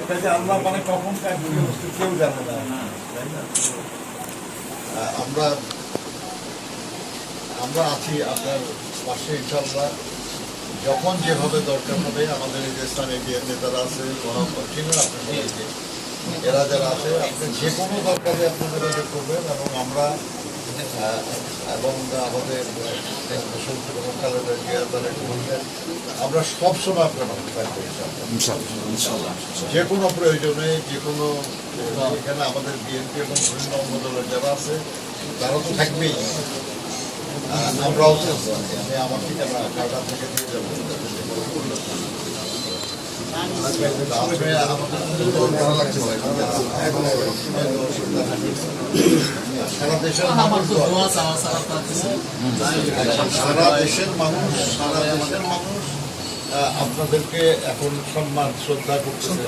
কাজে আল্লাহ মানে কখন কাজ কেউ জানে না, তাই না? আমরা আমরা আছি আপনার পাশে ইনশাআল্লাহ। যখন যেভাবে দরকার হবে আমাদের এই যে স্থানীয় নেতারা আছে, চিনেন আপনার সবাইকে, এরা যারা আছে, আপনি যে কোনো দরকারে আপনাদের যোগাযোগ করবেন এবং আমরা এবং আমাদের আমরা সবসময় আপনার যে কোনো প্রয়োজনে, যে কোনো এখানে আমাদের বিএনপি এবং বিভিন্ন অন্য দলের যারা আছে তারা তো থাকবেই, আমরাও থাকবো। আমি আমার ঠিকানা কাটা থেকে দিয়ে যাবো। সারা দেশের মানুষ, আপনাদেরকে এখন সম্মান শ্রদ্ধা করতেছে।